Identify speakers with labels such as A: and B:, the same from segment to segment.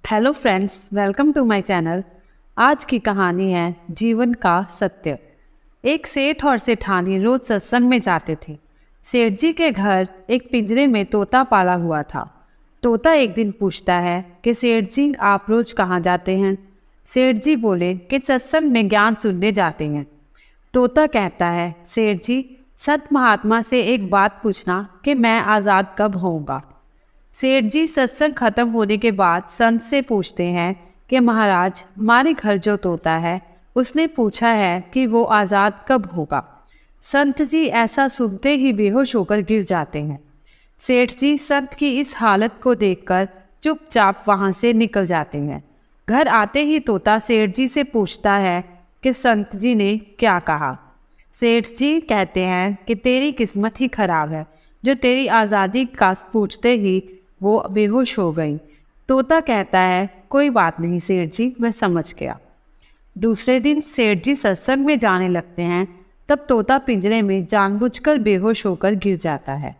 A: Hello friends, welcome to my channel. आज की कहानी है जीवन का सत्य। एक सेठ और सेठानी रोज सत्संग में जाते थे। सेठ जी के घर एक पिंजरे में तोता पाला हुआ था। तोता एक दिन पूछता है कि सेठ जी, आप रोज कहाँ जाते हैं? सेठ जी बोले कि सत्संग में ज्ञान सुनने जाते हैं। तोता कहता है, सेठ जी, सत महात्मा से एक बात पूछना कि मैं आज़ाद कब होऊंगा। सेठ जी सत्संग खत्म होने के बाद संत से पूछते हैं कि महाराज, हमारे घर जो तोता है उसने पूछा है कि वो आज़ाद कब होगा। संत जी ऐसा सुनते ही बेहोश होकर गिर जाते हैं। सेठ जी संत की इस हालत को देखकर चुपचाप वहाँ से निकल जाते हैं। घर आते ही तोता सेठ जी से पूछता है कि संत जी ने क्या कहा। सेठ जी कहते हैं कि तेरी किस्मत ही खराब है, जो तेरी आज़ादी का पूछते ही वो बेहोश हो गई। तोता कहता है, कोई बात नहीं सेठ जी, मैं समझ गया। दूसरे दिन सेठ जी सत्संग में जाने लगते हैं। तब तोता पिंजरे में जानबूझकर बेहोश होकर गिर जाता है।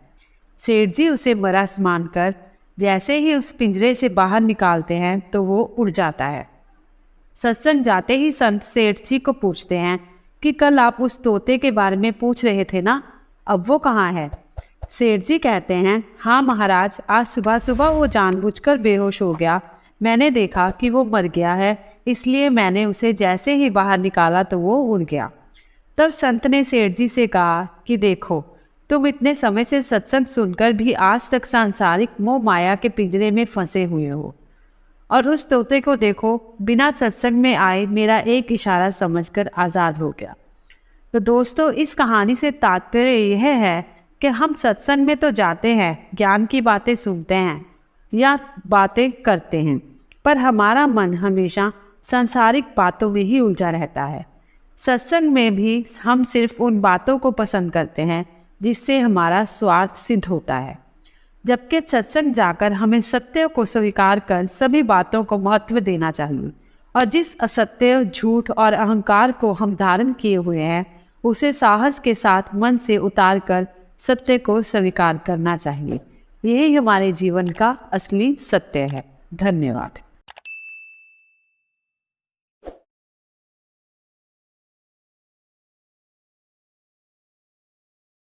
A: सेठ जी उसे मरा मानकर जैसे ही उस पिंजरे से बाहर निकालते हैं तो वो उड़ जाता है। सत्संग जाते ही संत सेठ जी को पूछते हैं कि कल आप उस तोते के बारे में पूछ रहे थे ना, अब वो कहाँ है? सेठ जी कहते हैं, हाँ महाराज, आज सुबह सुबह वो जानबूझकर बेहोश हो गया। मैंने देखा कि वो मर गया है, इसलिए मैंने उसे जैसे ही बाहर निकाला तो वो उड़ गया। तब संत ने सेठ जी से कहा कि देखो, तुम इतने समय से सत्संग सुनकर भी आज तक सांसारिक मोह माया के पिंजरे में फंसे हुए हो, और उस तोते को देखो, बिना सत्संग में आए मेरा एक इशारा समझकर आज़ाद हो गया। तो दोस्तों, इस कहानी से तात्पर्य यह है कि हम सत्संग में तो जाते हैं, ज्ञान की बातें सुनते हैं या बातें करते हैं, पर हमारा मन हमेशा सांसारिक बातों में ही उलझा रहता है। सत्संग में भी हम सिर्फ उन बातों को पसंद करते हैं जिससे हमारा स्वार्थ सिद्ध होता है, जबकि सत्संग जाकर हमें सत्य को स्वीकार कर सभी बातों को महत्व देना चाहिए, और जिस असत्य, झूठ और अहंकार को हम धारण किए हुए हैं उसे साहस के साथ मन से उतार कर सत्य को स्वीकार करना चाहिए। यही हमारे जीवन का असली सत्य है। धन्यवाद।